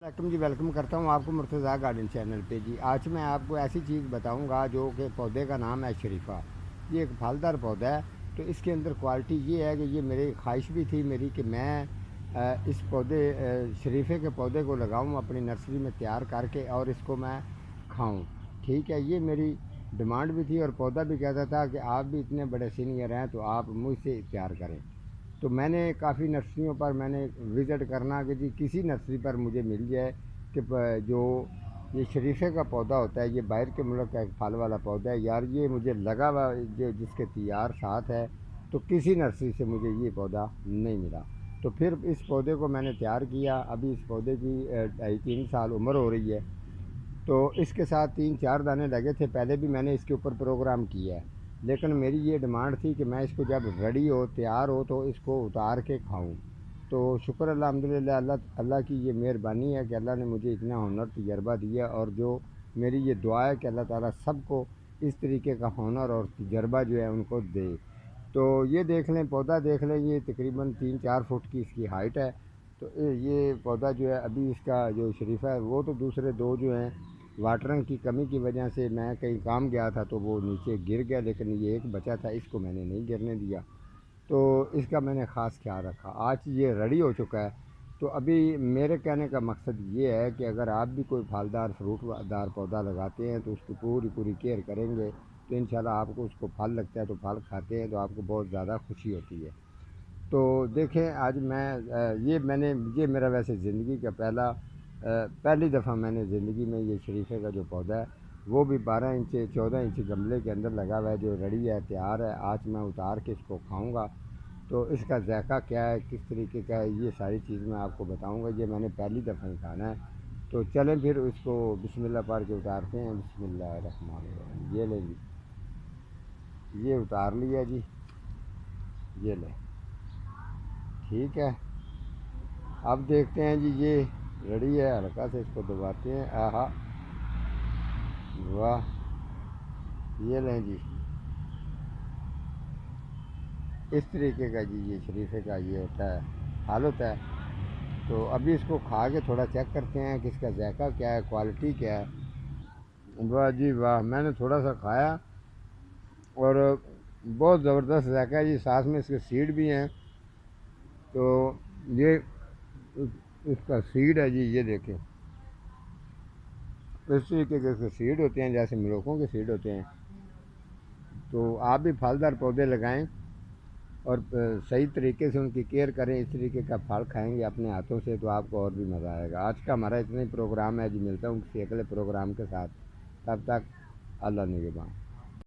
Welcome جی، welcome کرتا ہوں آپ کو مرتضیٰ گارڈن چینل پہ جی۔ آج میں آپ کو ایسی چیز بتاؤں گا جو کہ پودے کا نام ہے شریفہ۔ یہ ایک پھلدار پودا ہے، تو اس کے اندر کوالٹی یہ ہے کہ یہ میری خواہش بھی تھی میری کہ میں اس پودے شریفے کے پودے کو لگاؤں اپنی نرسری میں تیار کر کے اور اس کو میں کھاؤں۔ ٹھیک ہے، یہ میری ڈیمانڈ بھی تھی اور پودا بھی کہتا تھا کہ آپ بھی اتنے بڑے سینئر ہیں تو آپ مجھ سے تیار کریں۔ تو میں نے کافی نرسریوں پر میں نے وزٹ کرنا کہ جی کسی نرسری پر مجھے مل جائے کہ جو یہ شریفے کا پودا ہوتا ہے، یہ باہر کے ملک کا ایک پھل والا پودا ہے یار، یہ مجھے لگا ہوا جس کے تیار ساتھ ہے، تو کسی نرسری سے مجھے یہ پودا نہیں ملا۔ تو پھر اس پودے کو میں نے تیار کیا۔ ابھی اس پودے کی 2.5-3 سال عمر ہو رہی ہے، تو اس کے ساتھ 3-4 دانے لگے تھے۔ پہلے بھی میں نے اس کے اوپر پروگرام کیا ہے، لیکن میری یہ ڈیمانڈ تھی کہ میں اس کو جب ریڈی ہو تیار ہو تو اس کو اتار کے کھاؤں۔ تو شکر الحمدللہ اللہ کی یہ مہربانی ہے کہ اللہ نے مجھے اتنا ہنر تجربہ دیا، اور جو میری یہ دعا ہے کہ اللہ تعالیٰ سب کو اس طریقے کا ہنر اور تجربہ جو ہے ان کو دے۔ تو یہ دیکھ لیں، پودا دیکھ لیں، یہ تقریباً 3-4 فٹ کی اس کی ہائٹ ہے۔ تو یہ پودا جو ہے ابھی اس کا جو شریفہ ہے، وہ تو دوسرے دو جو ہیں واٹرنگ کی کمی کی وجہ سے میں کہیں کام گیا تھا تو وہ نیچے گر گیا، لیکن یہ ایک بچا تھا، اس کو میں نے نہیں گرنے دیا، تو اس کا میں نے خاص خیال رکھا۔ آج یہ ریڈی ہو چکا ہے۔ تو ابھی میرے کہنے کا مقصد یہ ہے کہ اگر آپ بھی کوئی پھلدار فروٹ دار پودا لگاتے ہیں تو اس کی پوری کیئر کریں گے تو انشاءاللہ آپ کو اس کو پھل لگتا ہے، تو پھل کھاتے ہیں تو آپ کو بہت زیادہ خوشی ہوتی ہے۔ تو دیکھیں آج یہ میرا ویسے زندگی کا پہلی دفعہ میں نے زندگی میں یہ شریفے کا جو پودا ہے وہ بھی 12 انچ 14 انچ گملے کے اندر لگا ہوا ہے، جو ریڈی ہے، تیار ہے۔ آج میں اتار کے اس کو کھاؤں گا، تو اس کا ذائقہ کیا ہے، کس طریقے کا ہے، یہ ساری چیز میں آپ کو بتاؤں گا۔ یہ میں نے پہلی دفعہ ہی کھانا ہے، تو چلیں پھر اس کو بسم اللہ پڑھ کے اتارتے ہیں۔ بسم اللہ الرحمن الرحیم۔ یہ لیں جی، یہ اتار لیا جی، یہ لیں، ٹھیک ہے۔ اب دیکھتے ہیں جی، یہ ریڈی ہے، ہلکا سے اس کو دباتے ہیں۔ آہا، واہ، یہ لیں جی، اس طریقے کا جی یہ شریفے کا یہ ہوتا ہے، حال ہوتا ہے۔ تو ابھی اس کو کھا کے تھوڑا چیک کرتے ہیں کہ اس کا ذائقہ کیا ہے، کوالٹی کیا ہے۔ واہ جی واہ، میں نے تھوڑا سا کھایا اور بہت زبردست ذائقہ ہے جی، ساتھ میں اس کے سیڈ بھی ہیں۔ تو یہ اس کا سیڈ ہے جی، یہ دیکھیں، اس طریقے کے اس کے سیڈ ہوتے ہیں جیسے ملوکوں کے سیڈ ہوتے ہیں۔ تو آپ بھی پھلدار پودے لگائیں اور صحیح طریقے سے ان کی کیئر کریں، اس طریقے کا پھل کھائیں گے اپنے ہاتھوں سے تو آپ کو اور بھی مزہ آئے گا۔ آج کا ہمارا اتنا ہی پروگرام ہے جی، ملتا ہوں کسی اگلے پروگرام کے ساتھ، تب تک اللہ نگہبان۔